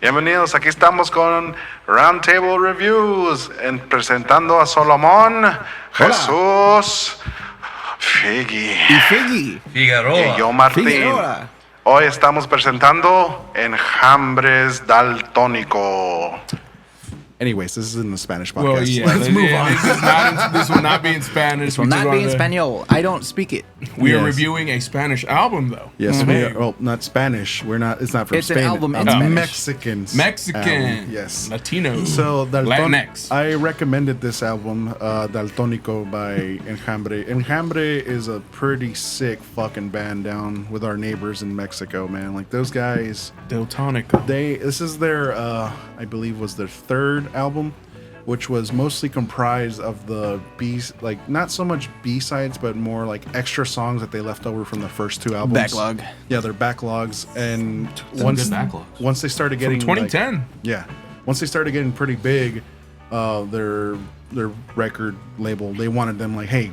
Bienvenidos, aquí estamos con Roundtable Reviews, presentando a Solomón, Jesús, Figgy y Figgy Figueroa. y yo, Martín. Figueroa. Hoy estamos presentando Enjambres Daltónico. Anyways, this is in the Spanish podcast. Well, yeah, Let's move on. This will not be in Spanish. This will not be in Spanish. I don't speak it. We are Yes. reviewing a Spanish album, though. Yes, we are. Well, not Spanish. We're not. It's not from It's an Spain. album in It's Spanish. Mexicans. Mexican. Yes. Latino. So Latinx. I recommended this album, Daltónico by Enjambre. Enjambre is a pretty sick fucking band down with our neighbors in Mexico, man. Like those guys. Daltónico. This is their I believe was their third album, which was mostly comprised of the not so much B-sides, but more like extra songs that they left over from the first two albums. Backlog. Yeah, they're backlogs. And Some once they started From getting 2010. once they started getting pretty big, their record label, they wanted them like, hey,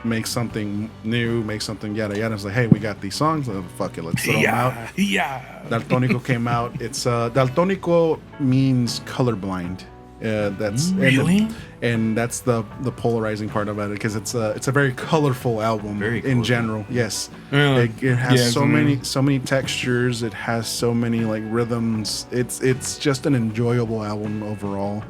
make something new, make something yada yada. It's like, hey, we got these songs, fuck it, let's throw them out. Yeah. Daltónico came out. It's Daltónico means colorblind. That's Really? and that's the polarizing part about it, because it's a very colorful album Very in colorful. general. Yes, Really? it has Yeah, so many textures. It has so many like rhythms. It's just an enjoyable album overall.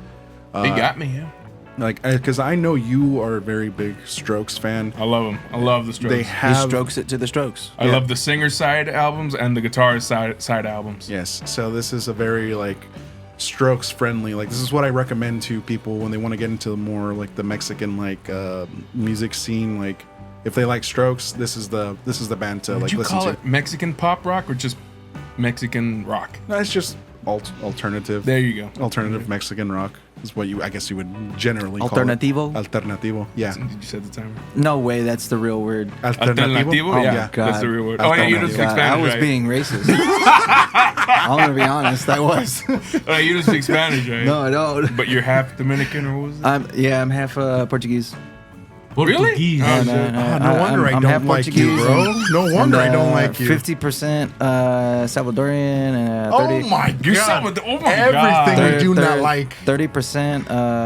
It got me, yeah. Like, because I know you are a very big Strokes fan. I love them. I love the Strokes. They He have strokes it to the Strokes. I love the singer side albums and the guitar side albums. Yes, so this is a very like Strokes friendly. Like this is what I recommend to people when they want to get into more like the Mexican like music scene. Like if they like Strokes, this is the band to Would like you listen call to. it Mexican pop rock or just Mexican rock? No, it's just alternative. There you go. Alternative Mexican rock is what I guess you would generally Alternativo? call it. Alternativo. Yeah. Did you set the timer? No way, that's the real word. Alternativo? Oh, Yeah. God. That's the real word. Oh, yeah, you don't speak God, Spanish, I was right? being racist. I'm gonna be honest, I was. Oh, you don't speak Spanish, right? No, I don't. But you're half Dominican, or what was it? I'm half Portuguese. Really? Portuguese. Oh, No, shit. no, no wonder I I'm don't half like you, Portuguese bro. and- No wonder I don't like you. 50% Salvadorian and 30. Oh my You're god! oh my Everything God. we do not like. 30%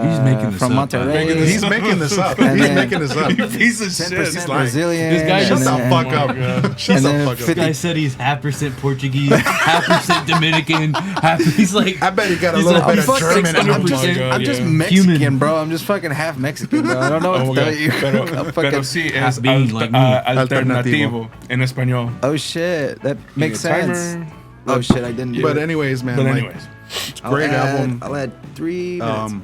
He's making this from up, by the way. Monterrey. He's making this up. And He's then- making this up. You piece of shit. 10% He's lying. Brazilian. This guy- and Shut the then- fuck Oh my God. up. Shut And the then fuck This up. guy said he's half percent Portuguese, half percent Dominican, he's like, I bet he got a He's little like, bit I'm of fucking- German in I'm him. just, Oh my God, I'm just yeah. Mexican, Human. bro. I'm just fucking half Mexican, bro. I don't know what Oh to my tell God. you. Pero, I'm pero fucking, sí half es being like me. alternativo en español. oh shit, that makes You get a sense. timer. Oh shit, I didn't do But it. anyways, man, But like, anyways, it's a great album. I'll add 3 minutes.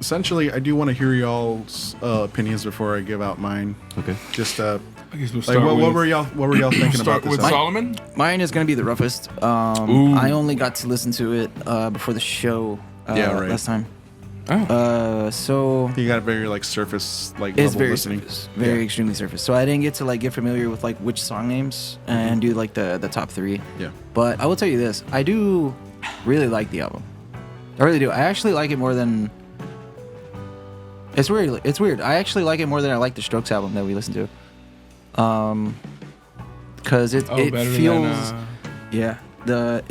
Essentially, I do want to hear y'all's opinions before I give out mine. okay. Just I guess we'll like start what with, were y'all thinking start about this with album? Solomon. Mine is gonna be the roughest. Ooh. I only got to listen to it before the show Yeah, right. last time. Oh. So You got a very like surface like it's level very listening. surface, very extremely surface. So I didn't get to like get familiar with like which song names and do like the top 3. Yeah. But I will tell you this: I do really like the album. I really do. I actually like it more than. It's weird. It's weird. I actually like it more than I like the Strokes album that we listened to. Because it better feels than,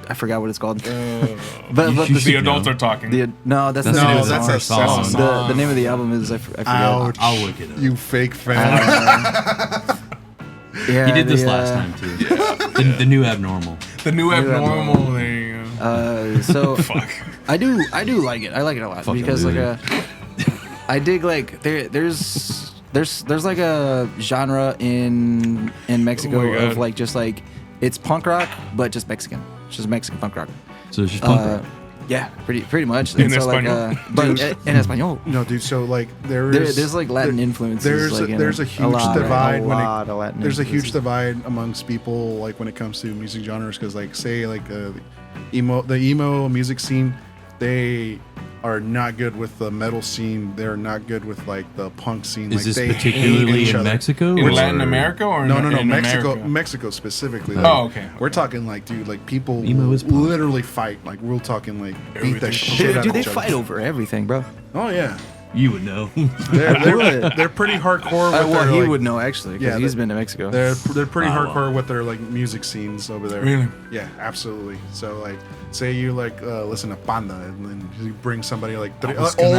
I forgot what it's called. the but the adults are talking. no, that's That's the name No, of the that's song. a song. song. The name of the album is I forget. Ouch! I'll look it up. You fake fan. Yeah, He did this the, last time too. The new abnormal. The new abnormal. abnormal. There you go. So Fuck. I do like it. I like it a lot Fucking because like loser. I dig like there's like a genre in Mexico Oh my God. of like just like it's punk rock but just Mexican. It's just Mexican punk rock. So it's just punk rock. Yeah, pretty much. In And so, like, español? but in español. No, dude. So like There's like Latin influences. There's like, in there's it. a huge divide when lot of Latin there's a huge influences. divide amongst people like when it comes to music genres, because like say like the emo music scene, they are not good with the metal scene. They're not good with like the punk scene. Is like this they hate particularly each in other. Mexico? In or- Latin America or No, in Mexico, America? Mexico specifically. Oh, okay. We're talking like, dude, like people Emo is punk. literally fight. Like we're talking like beat the Everything. shit out Dude, of they each other. fight over everything, bro. Oh yeah, You would know. They're pretty hardcore. With well, their, he like, would know actually because Yeah, he's been to Mexico. They're pretty Oh, hardcore with their like music scenes over there. Really? Yeah, absolutely. So like, say you like listen to Panda, and then you bring somebody like I was gonna-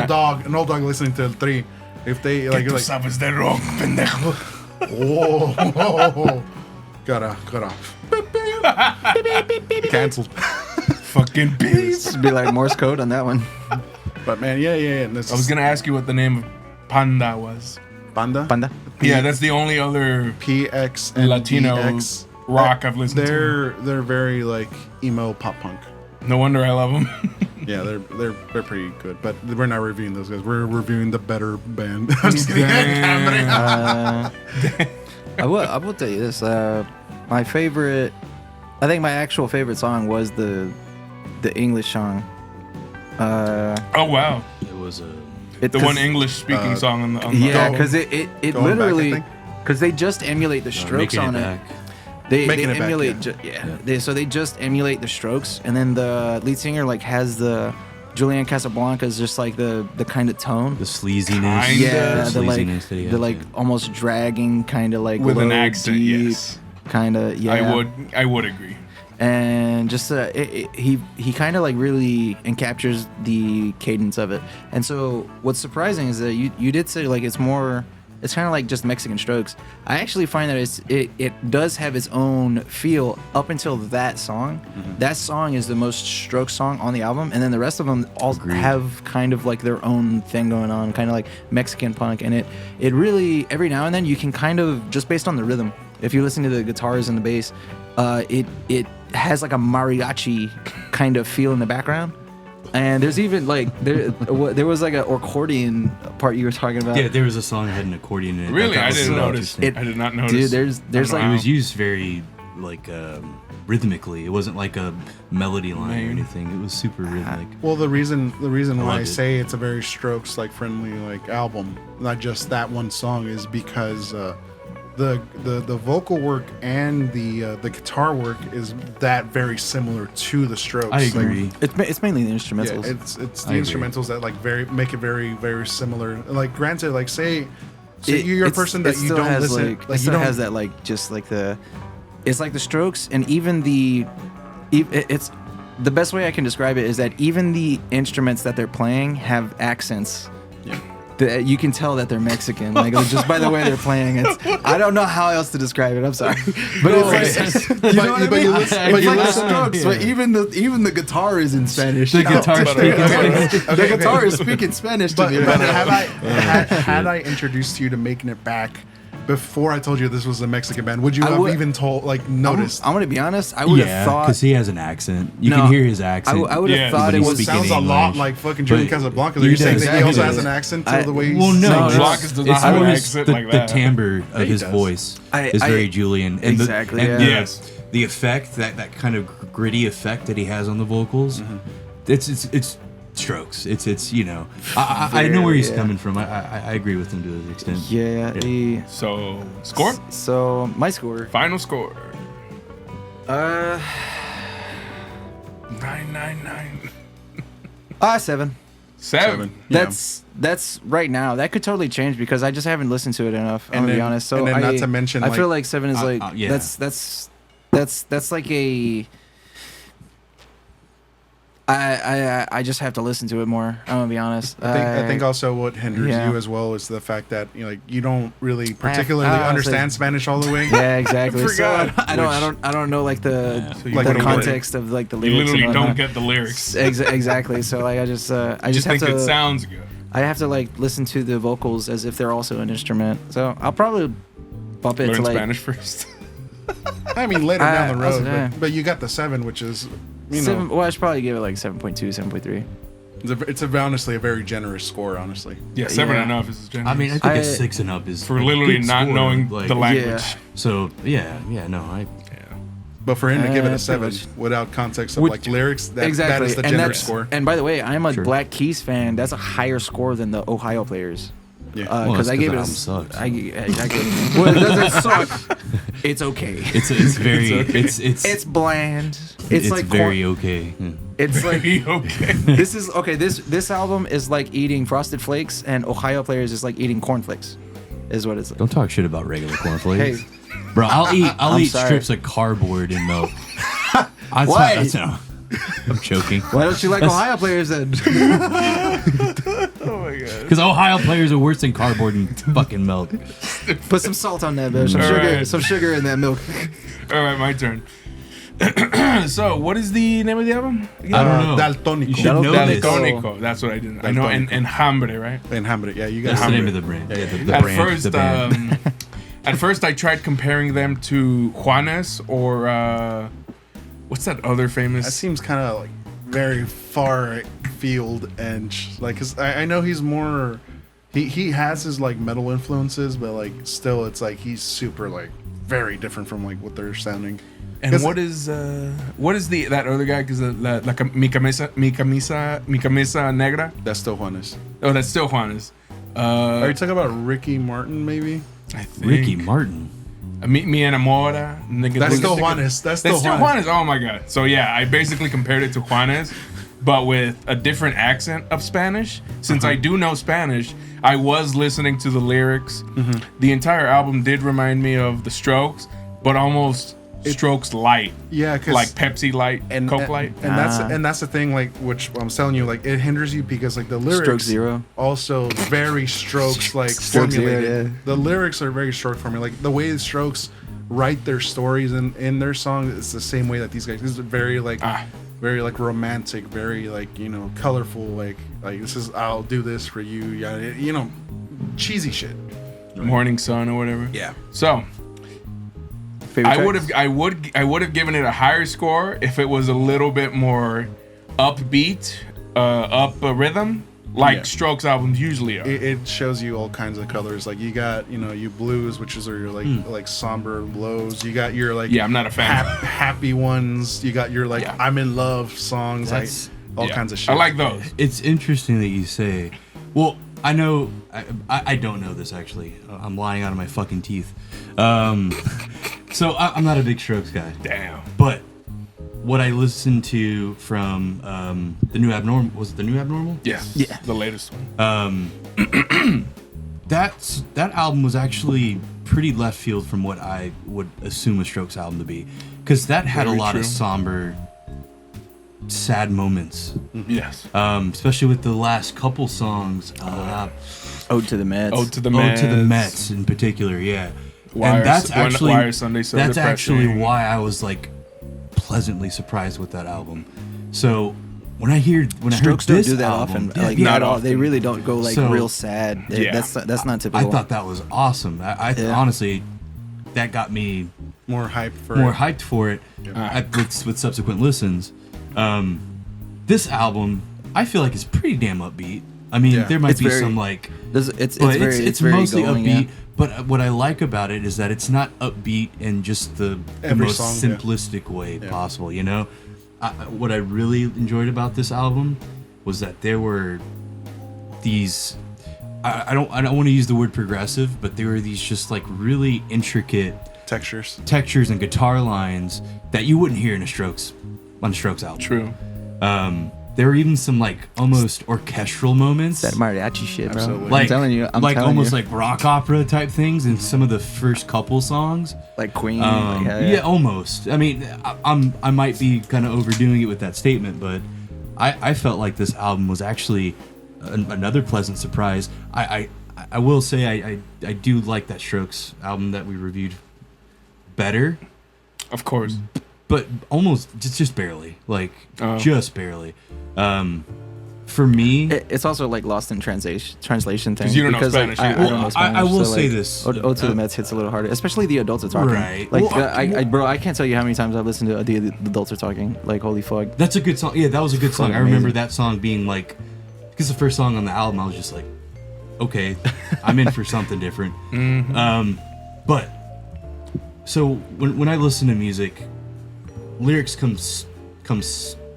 an old dog listening to El Tri. If they like, you're like, sabes de rock, pendejo. whoa, gotta canceled. Fucking beast. Just be like Morse code on that one. But man, yeah. And this I was gonna ask you what the name of Panda was. Panda. Panda. Yeah, that's the only other PX and Latino DX. rock I've listened to. They're very like emo pop punk. No wonder I love them. Yeah, they're pretty good. But we're not reviewing those guys. We're reviewing the better band. I'm just kidding. I will tell you this. My favorite, I think my actual favorite song was the English song. Oh wow, It was a. the one English speaking song on the Yeah, album. because it Going back, I literally, think. because they just emulate the Strokes Making on it it. back. They Making it back, emulate, yeah. so they just emulate the Strokes, and then the lead singer like has the Julian Casablancas just like the kind of tone. The sleaziness. Kinda. Yeah, the like sleaziness that he the has, like yeah. almost dragging kind of like With an low, accent, deep, yes. kind of yeah. I would agree. And just he kind of like really encaptures the cadence of it. And so what's surprising is that you did say like it's kind of like just Mexican Strokes. I actually find that it does have its own feel up until that song. Mm-hmm. That song is the most Strokes song on the album, and then the rest of them all Agreed. have kind of like their own thing going on, kind of like Mexican punk. And it really every now and then you can kind of just based on the rhythm. If you listen to the guitars and the bass, it has like a mariachi kind of feel in the background. And there's even like there was like an accordion part you were talking about. Yeah, there was a song that had an accordion in it. Really, thought I was didn't really notice. interesting. I did not notice. Dude, there's I don't like know It how. was used very like rhythmically. It wasn't like a melody line or Man. anything. It was super rhythmic. Well, the reason why loved I it. say it's a very Strokes like friendly like album, not just that one song, is because the vocal work and the guitar work is that very similar to the Strokes. I Like, agree. it's mainly the yeah, instrumentals. it's the I agree. instrumentals that like make it very very similar. Like granted, like say you're a It's- person it that you still don't has, listen, Like, like it you still don't has that like just like it's like the Strokes, and even it's the best way I can describe it is that even the instruments that they're playing have accents. Yeah. That you can tell that they're Mexican, like just by the way they're playing. I don't know how else to describe it. I'm sorry, but it's like, you know what I but you mean? listen- It's but you like the listen- Strokes, but even the guitar is in Spanish. The guitar but- speaking. The guitar is speaking Spanish to But, me. but had I introduced you to Making It Back before I told you this was a Mexican band, would you I have would- even told like noticed? I'm gonna be honest. I would have Yeah, thought because he has an accent. You No, can hear his accent. I would have Yeah. thought But it he's was. speaking Sounds a lot English. like fucking Julian But Casablancas. he Are you saying does. that he also He has does. an accent I- to the way he's Well, no, No, it's- Blockus does not it's have an more accent the, like the that. timbre Yeah, of he his does. voice I- is I- very Julian. And Exactly, The, and yeah. Yes. The effect that kind of gritty effect that he has on the vocals, it's Strokes. It's you know I know where he's Yeah. coming from. I agree with him to an extent. Yeah. So score, So my score. final score, Uh, 999. 7. 7. Yeah. That's right now. That could totally change because I just haven't listened to it enough. I'm And gonna be then- honest. So and then not I- to mention, I like- feel like 7 is like yeah. that's like a. I just have to listen to it more. I'm gonna be honest. I think also what hinders yeah. you as well is the fact that you don't really particularly honestly- understand Spanish all the way. Yeah, exactly. So forgot. I don't know like the So you Like the what he context of like the You lyrics. literally and don't whatnot. get the lyrics. Exactly. So like I just You have think to. it sounds good. I have to like listen to the vocals as if they're also an instrument. So I'll probably bump it Learn to like Spanish first. I mean, later down the I was- road, yeah. but you got the 7, which is 7. Well, I should probably give it like 7.2, 7.3. it's honestly a very generous score. Honestly, Yeah, 7 Yeah. and up is generous. I mean, I think I- a 6 and up is for a literally good not score, knowing like- the language. Yeah. So yeah, no, I but for him to give it a pretty 7 much. without context of Which- like lyrics, that Exactly. is the and generous that's score. And by the way, I'm a Sure. Black Keys fan. That's a higher score than the Ohio players. Yeah. Well, Because that's I gave 'cause it a. the album sucks. Well, it doesn't suck. It's okay. it's very it's It's bland. It's like very okay. Yeah. It's like okay. this is okay. This album is like eating Frosted Flakes, and Ohio Players is like eating cornflakes, is what it's like. Don't talk shit about regular cornflakes. Hey. Bro, I'll eat sorry. strips of cardboard and milk. Why? I'm joking. Why don't you like Ohio Players then? Oh my god. Because Ohio Players are worse than cardboard and fucking milk. Put some salt on that, bitch. Some sugar in that milk. All right, my turn. So, what is the name of the album? Again? I don't know. Daltónico. You should know this. Daltónico. That's what I didn't. I know. And enjambre, right? Enjambre. Yeah, you guys. That's the name of the brand. Yeah, the At brand. first, the band. at first, I tried comparing them to Juanes or what's that other famous? That seems kind of like very far field and like, cause I know he's more. He has his like metal influences, but like still, it's like he's super like very different from like what they're sounding. And what is the that other guy? Because mi camisa negra. That's still Juanes. Oh, that's still Juanes. Are you talking about Ricky Martin? Maybe I think. Ricky Martin. Mi enamora. that's still Juanes. That's still Juanes. Oh my god. So yeah, I basically compared it to Juanes, but with a different accent of Spanish. Since I do know Spanish, I was listening to the lyrics. The entire album did remind me of The Strokes, but almost Strokes light. Yeah, cause like Pepsi light, and Coke light. and that's the thing, like, which I'm telling you, like, it hinders you because like the lyrics Stroke Zero. also very Strokes like Stroke Zero, formulated. yeah. The lyrics are very Stroke formulated. Like the way the Strokes write their stories in their songs, it's the same way that these guys. This is very like very like romantic, very like colorful. Like this is I'll do this for you. Yeah, cheesy shit. Morning Sun or whatever. Yeah. So Favorite I tracks? would have given it a higher score if it was a little bit more upbeat, up rhythm, like Yeah. Strokes albums usually are. It shows you all kinds of colors. Like you got you blues, which is your like somber lows. You got your like Yeah, I'm not a fan. happy ones. You got your like Yeah. I'm in love songs. That's- like all Yeah. kinds of shit. I like those. It's interesting that you say. Well, I know. I don't know this actually. I'm lying out of my fucking teeth. So I'm not a big Strokes guy. Damn. But what I listened to from the New Abnormal, was it the New Abnormal? Yeah. Yeah. The latest one. That album was actually pretty left field from what I would assume a Strokes album to be, because that had Very a lot true. of somber, sad moments. Yes. Especially with the last couple songs. Ode to the Mets. Ode to the Oh, Mets. to the Mets in particular, yeah. Wire- and that's actually Wire Sunday So that's actually Depressing. why I was like pleasantly surprised with that album. So when I heard Strokes don't this do that album, often. Like not at all. often. They really don't go like So- real sad. Yeah. That's not I typical. thought that was awesome. I Yeah. honestly, that got me more hype for more it. hyped for it with subsequent listens. This album, I feel like, is pretty damn upbeat. I mean, Yeah. there might It's be very- some like, It's but very it's very mostly going, upbeat. yeah. But what I like about it is that it's not upbeat in just the Every most song, yeah. simplistic way Yeah. possible. What I really enjoyed about this album was that there were these. I don't want to use the word progressive, but there were these just like really intricate textures. textures and guitar lines that you wouldn't hear on a Strokes album. True. There were even some like almost orchestral moments. That mariachi shit, bro. Absolutely. like, I'm telling you. I'm like telling almost you. like rock opera type things in some of the first couple songs. Like Queen. Yeah, almost. I mean, I might be kind of overdoing it with that statement, but I felt like this album was actually another pleasant surprise. I will say I do like that Strokes album that we reviewed better, Of course. but almost just barely, like Oh. just barely. For me, It's also like lost in translation thing. 'Cause you don't know because, Spanish Like, I either. don't know Well, Spanish. I will so, say like, this. Ode to the Mets hits a little harder, especially the adults are talking. Right. Like, Well, bro, I can't tell you how many times I've listened to the adults are talking. Like, holy fuck. that's a good song. Yeah, that was a good song. Fucking I remember amazing. that song being like, because the first song on the album, I was just like, okay, I'm in for something different. But so when I listen to music, lyrics comes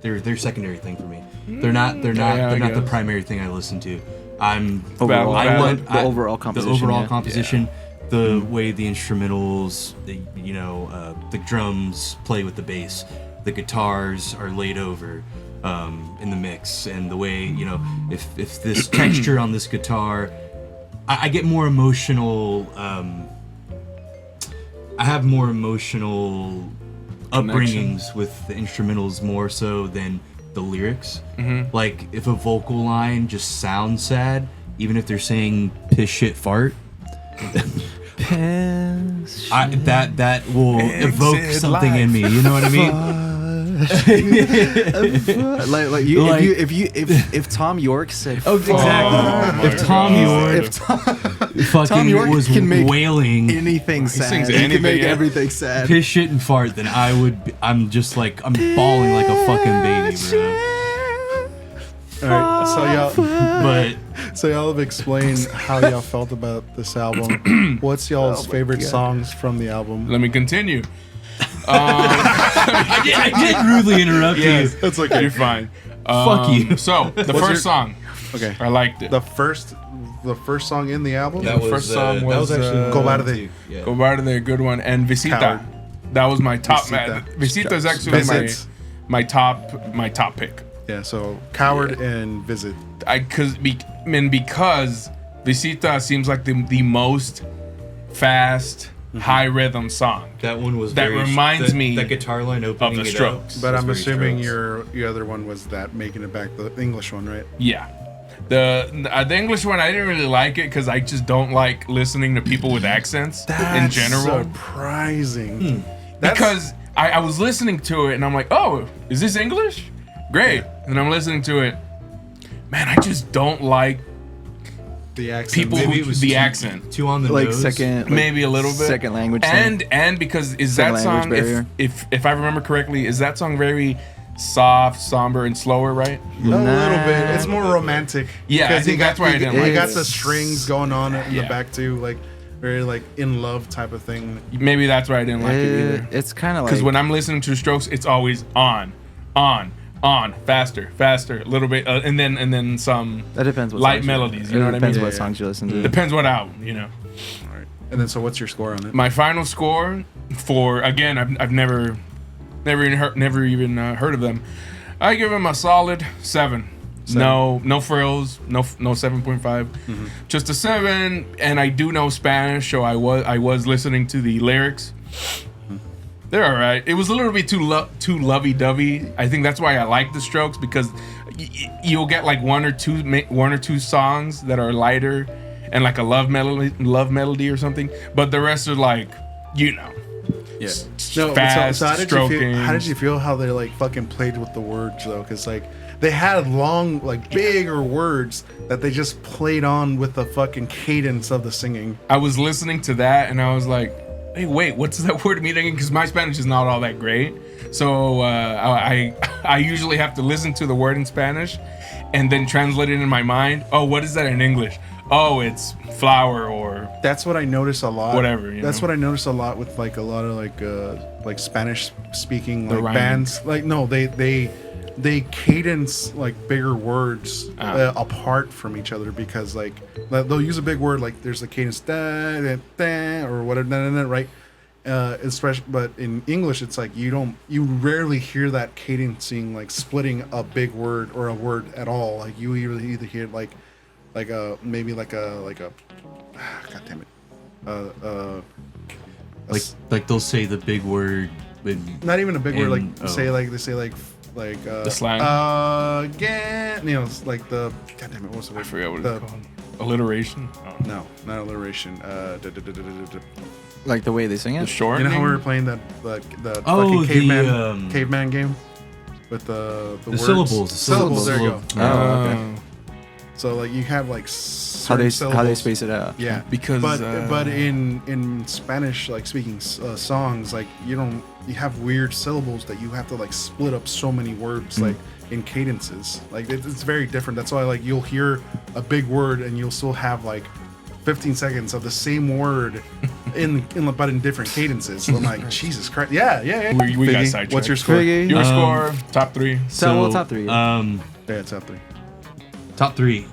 they're secondary thing for me. They're not Yeah, I the guess. primary thing I listen to. I'm Overall, Valid. I want the overall composition. the overall yeah. composition, the way the instrumentals, the drums play with the bass, the guitars are laid over. in the mix, and the way, you know, if this texture on this guitar, I get more emotional. I have more emotional upbringings with the instrumentals more so than the lyrics. Like if a vocal line just sounds sad, even if they're saying piss shit fart, that will evoke something in me. You know what I mean? if Tom York said, Oh, exactly. If Tom York Tom York was can make wailing anything sad, sings he can anything, make yeah. everything sad. piss shit and fart, then I'm just like, I'm bawling like a fucking baby, bro. All right, But y'all have explained how y'all felt about this album. What's y'all's favorite songs from the album? Let me continue. I did rudely interrupt you. That's okay. You're fine. Fuck you. So the first song, Okay. I liked it. The first song in the album. was, first song was, Cobarde. Yeah. Cobarde, good one, and Visita. Coward. That was my top. Visita. Visita is actually Visits. my top pick. Yeah, so Coward and Visit. Because Visita seems like the most fast, high rhythm song. That one was That very, reminds me that guitar line opening of the it Strokes. up But was I'm very assuming Strokes. your other one was that Making It Back, the English one, right? Yeah. The English one, I didn't really like it because I just don't like listening to people with accents in general. Surprising. Because I was listening to it and I'm like, oh, is this English? Great. And I'm listening to it. Man, I just don't like The accent. people Maybe who it was the too- accent. Too on the Like nose. second, Maybe a little bit. second language thing. And because is Second that song, language barrier. if I remember correctly, is that song very soft, somber, and slower, right? A little bit. It's more romantic. Yeah, I Because think that's why I didn't like You got it. the strings going on in the Yeah. back too, like very like in love type of thing. Maybe that's why I didn't like it either. It's kind of like Because when I'm listening to Strokes, it's always on, faster, a little bit, and then some that depends what light songs melodies. You You know what I depends mean? what songs you listen to. Depends what album, you know. All right. And then so what's your score on it? My final score for, again, I've never even heard of them. I give them a solid 7. No frills, no 7.5, just a 7. And I do know Spanish, so I was listening to the lyrics. They're all right. It was a little bit too lovey-dovey. I think that's why I like the Strokes, because you'll get like one or two songs that are lighter and like a love melody or something, but the rest are like, you know, Yeah. fast, so how did stroking. you feel? How did you feel how they like fucking played with the words though? Because like they had long, like bigger words that they just played on with the fucking cadence of the singing. I was listening to that and I was like, hey, wait, what's that word meaning? Because my Spanish is not all that great. So I usually have to listen to the word in Spanish and then translate it in my mind. Oh, what is that in English? Oh, it's flower or That's what I notice a lot. Whatever, you That's know? what I notice a lot with like a lot of like Spanish speaking like rhyming. bands. Like no, they cadence like bigger words apart from each other, because like they'll use a big word, like there's a cadence da, da, da, or whatever, da, da, da, right? Especially, but in English, it's like you rarely hear that cadencing, like splitting a big word or a word at all. Like you either hear like a maybe like a god damn it, Like they'll say the big word. With, not even a big word, like oh. they say like the slang. Again, you know, it's like the god damn it, what's the word? I forget what the, it's called. Alliteration? Oh. No, not alliteration. Like the way they sing The it. short. You know how we name? were playing the Oh, fucking the, caveman game with the words? syllables. Syllables. There you go. Oh, okay. So like you have like How they syllables. space it out. Yeah, Because, but in Spanish, like speaking songs, like you have weird syllables that you have to like split up so many words like in cadences. Like it's very different. That's why like you'll hear a big word and you'll still have like 15 seconds of the same word but in different cadences. So I'm like, Jesus Christ. Yeah. We got Figgy, sidetracked. what's your score? Figgy. Your score, top 3. So, top 3. Yeah, top 3. Top 3.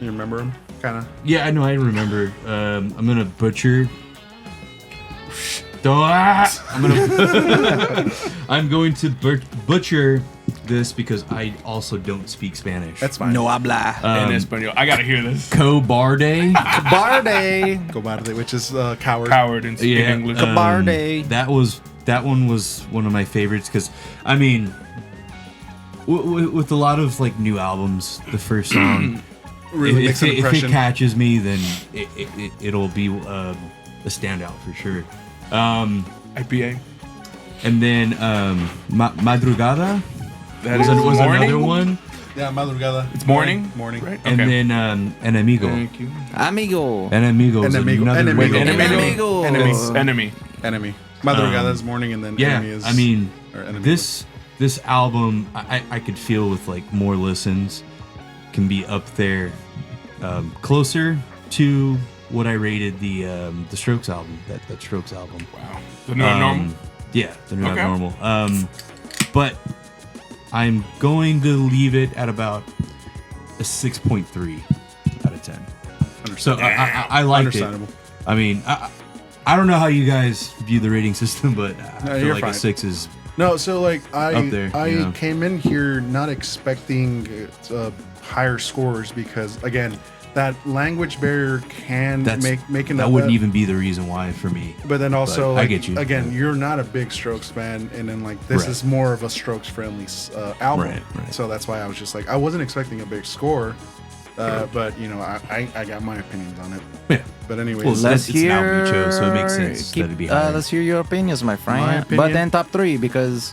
You remember them? Kind of. Yeah, I know. I remember. I'm gonna butcher. I'm going to butcher this because I also don't speak Spanish. That's fine. No habla. In Espanol. I gotta hear this. Cobarde. Cabarde. Cobarde, which is coward. Coward in English. Cabarde. That one was one of my favorites because I mean, with a lot of like new albums, the first song, Really makes an if it impression. catches me, then it'll be a standout for sure. IPA. And then Madrugada That was, is was morning? another one. Yeah, madrugada. It's morning? Morning. Right? And Okay. then Enemigo. Thank you. Amigo. Enemigo is Enemigo. another Enemigo. really good Enemigo. one. Enemigo. Enemy. Enemy. Madrugada is morning, and then Yeah, enemy is. I mean, or enemy. this album, I could feel with like more listens, can be up there, closer to what I rated the Strokes album, that Strokes album. Wow. The new normal? Yeah, the new Okay. normal. But I'm going to leave it at about a 6.3 out of 10. So I liked it. Understandable. I mean, I don't know how you guys view the rating system, but I No, feel you're like fine. a 6 is No, so like Up there, I yeah. came in here not expecting higher scores because again, that language barrier can make that wouldn't even be the reason why for me. But then also, But I like, get you. again, you're not a big Strokes fan, and then like this Right. is more of a Strokes friendly album. Right. So that's why I was just like, I wasn't expecting a big score, but you know, I got my opinions on it. Yeah. But anyways, Well, Let's it's an album hear. you chose, so it makes sense that it'd be higher. Let's hear your opinions, my friend. My But opinion? then top 3 because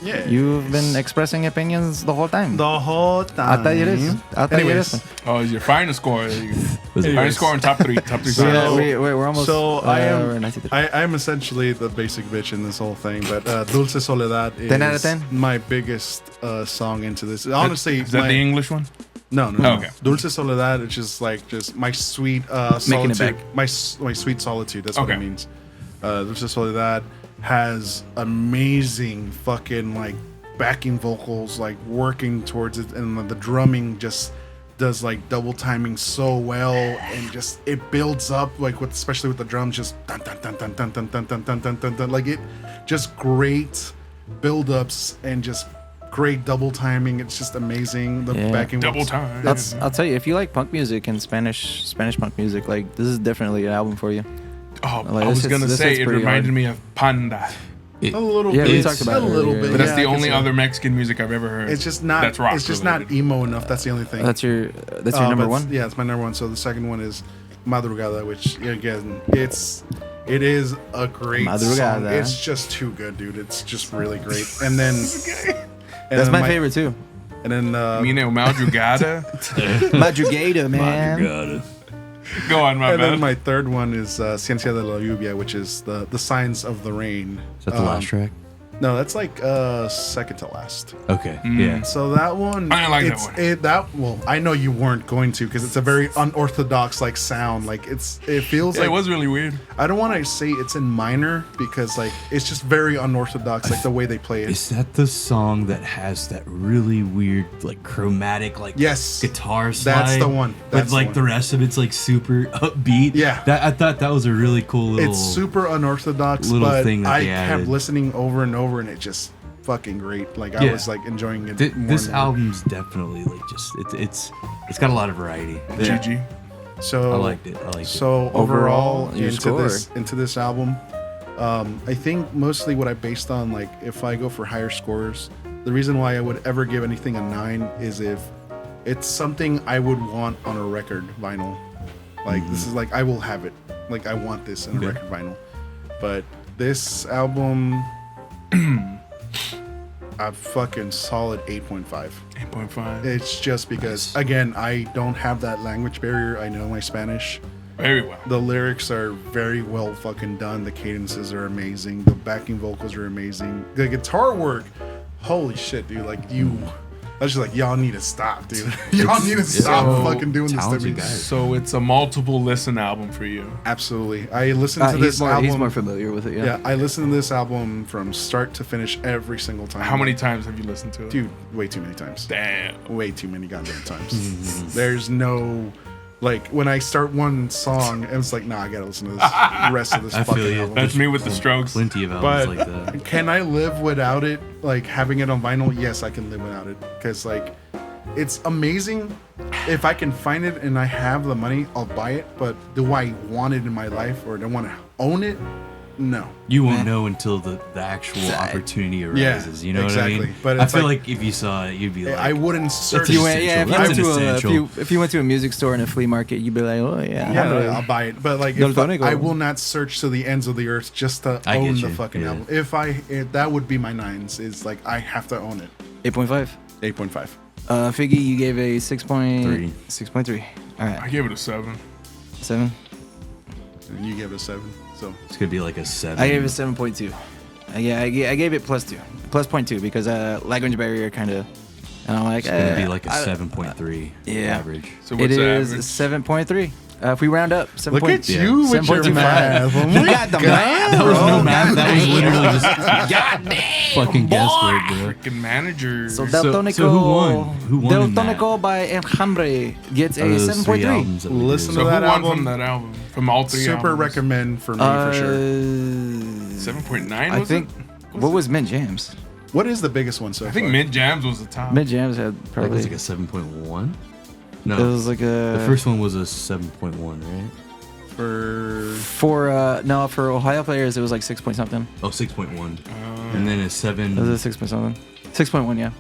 yeah, you've been expressing opinions the whole time. the whole time. Hasta ayer. Hasta ayer. Anyways, Oh, is your final score? Was it- Final Anyways. score in top 3. Top 3 So- songs. We're almost. So I we're am 93. I am essentially the basic bitch in this whole thing, but Dulce Soledad is 10 out of 10? my biggest song into this. Honestly, Is that my- the English one? No. Oh, okay. Dulce Soledad is just like my sweet Making it solitude. back. My sweet solitude. That's what it Okay. means. Dulce Soledad has amazing fucking like backing vocals, like working towards it, and the drumming just does like double timing so well, and just it builds up like with especially with the drums, just dun dun dun dun dun dun dun dun dun dun dun dun, like it just great build ups and just great double timing. It's just amazing. The Yeah. backing Double vocals. time. That's I'll tell you, if you like punk music and Spanish punk music, like this is definitely an album for you. Oh, Like, I this was going to hits- this say hits it pretty reminded hard. me of Panda. a little Yeah, bit. we talked about a it little earlier. bit. But that's yeah, the I can only see other it. Mexican music I've ever heard. It's just not. That's rock It's just related. not emo enough. That's the only thing. That's your Uh, number but one. Yeah, it's my number one. So the second one is Madrugada, which again, it is a great song. Madrugada. It's just too good, dude. It's just really great. And then That's my favorite too. And then Mine Madrugada. Madrugada, man. Go on, my and then bad. my third one is Ciencia de la Lluvia, which is the signs of the rain. Is that the last track? No, that's like second to last. Okay. Yeah. So that one, I like that it's, one. well, I know you weren't going to because it's a very unorthodox like sound. Like it feels Yeah, like it was really weird. I don't want to say it's in minor because like it's just very unorthodox, like the way they play it. Is that the song that has that really weird, like chromatic, like Yes. guitar slide? That's the one. That's But the like one. the rest of it's like super upbeat. Yeah. That I thought that was a really cool little. It's super unorthodox, little but thing that I they kept added. listening over and over, and it just fucking great. Like I Yeah. was like enjoying it. more This and more. album's definitely like just it's got a lot of variety. GG. So I liked it. So overall, your score. into this album, I think mostly what I based on, like if I go for higher scores, the reason why I would ever give anything a 9 is if it's something I would want on a record vinyl. Like this is like I will have it. Like I want this in a record vinyl. But this album, a fucking solid 8.5. 8.5. It's just because again I don't have that language barrier. I know my Spanish. Very well. The lyrics are very well fucking done. The cadences are amazing. The backing vocals are amazing. The guitar work, holy shit, dude! Like I was just like, y'all need to stop, dude. Y'all need to stop fucking doing this to talented me. guys. So it's a multiple listen album for you. Absolutely, I listened to this He's album. more familiar with it. Yeah, I listened to this album from start to finish every single time. How many times have you listened to it? Dude, way too many times. Damn. Way too many goddamn times. There's no Like when I start one song, and it's like, nah, I gotta listen to this the rest of this I feel fucking you. album. That's me with the Strokes. Plenty of albums But like that. can I live without it? Like having it on vinyl? Yes, I can live without it because like it's amazing. If I can find it and I have the money, I'll buy it. But do I want it in my life or do I want to own it? No. You won't know until the actual opportunity arises. You know what I exactly. mean? But I it's feel like- like if you saw it, you'd be like, I wouldn't search. If you went, essential. if you That's went an to essential. if you went to a music store and a flea market, you'd be like, oh yeah, Yeah, I'll buy it. But like, if Daltónico. I will not search to the ends of the earth just to I own get the you, fucking yeah. album. If that would be my 9s. Is like I have to own it. 8.5. 8.5. Figgy, you gave a 6.3. 6.3. All I right, gave it a 7. 7. And you gave it a 7. So it's gonna be like a 7. I gave it 7.2. Yeah, I gave it +2, +0.2 because language barrier kind of, and I'm like, It's gonna be like a 7.3 yeah. average. So It what's the is average? 7.3. If we round up, 7. look at you with your 7.25. math. Oh my got the God, math, That was bro. no math. That was literally just fucking guesswork, bro. Freaking manager. So Daltónico, so who won? Who won in that? Daltónico by Enjambre gets a Out of those 3 7.3. albums that we Listen did. so to who that won album. from that album? From all 3 Super albums? recommend for me for sure. 7.9 I was think. it? What was Mint Jams? What is the biggest one so I think far? Mint Jams was the top. Mint Jams had Like, probably. was it like a 7.1? No. It was like a. the first one was a 7.1, right? for Ohio players it was like 6 point something. Oh, 6.1. And then a 7. It was a 6 point something. 6.1, yeah.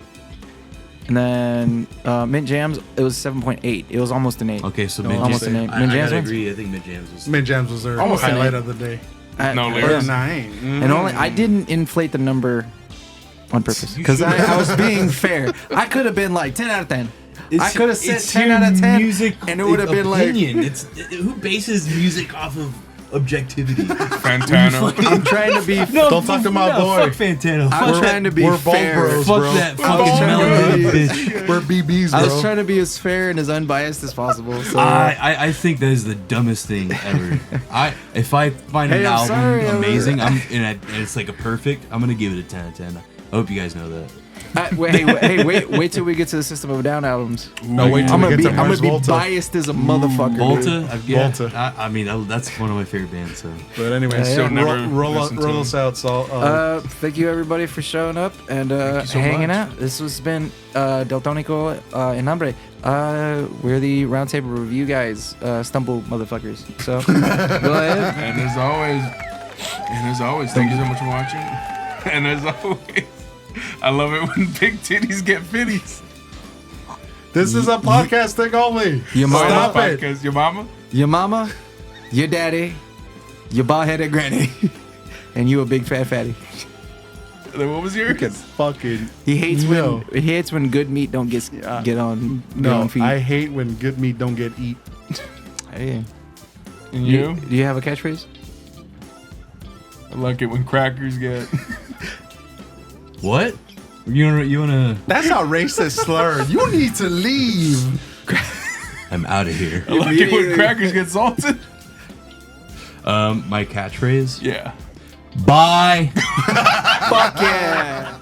And then Mint Jams it was 7.8. It was almost an 8. Okay, so No, Mid almost Jams. an 8. I Mint Jams gotta wins? agree. I think Mid Jams was. Mint Jams was their Almost an highlight 8. of the day. No Or lyrics. 9. And only I didn't inflate the number on purpose You because should. I was being fair. I could have been like 10 out of 10. I could have said it's 10 your out of 10, music and it would have been like. opinion. It's who bases music off of objectivity? Fantano. I'm trying to be. Don't talk to my boy. Fuck Fantano. I'm Fuck trying to be we're bald fair. bros, Fuck bro. that We're fucking bald melody bros. bitch. We're BBs, bro. I was trying to be as fair and as unbiased as possible. So. I think that is the dumbest thing ever. If I find Hey, an I'm album sorry, amazing, and it's like a perfect, I'm gonna give it a 10 out of 10. I hope you guys know that. Wait till we get to the System of a Down albums. No, wait till I'm we gonna get be to Mars Volta. biased as a motherfucker. dude. Volta? Volta. I mean, that's one of my favorite bands. So But anyways, Yeah, yeah. Never roll listened to roll them. us out, Saul. Thank you everybody for showing up and you so hanging much. out. This has been Daltónico Enjambre. We're the Roundtable Review guys, stumble motherfuckers. So go ahead. And as always, thank you so much for watching. And as always, I love it when big titties get fitties. this is a podcast thing only. Your mama, Stop it. Podcast, your mama? your mama, your daddy, your bald-headed granny, and you a big fat fatty. Then what was yours? Fucking He hates No. when good meat don't get on no. feet. I hate when good meat don't get eat. Hey. And you? Do you have a catchphrase? I like it when crackers get. what? You wanna? That's a racist slur. You need to leave. I'm out of here. I like it when crackers get salted. My catchphrase. Yeah. Bye. Fuck yeah.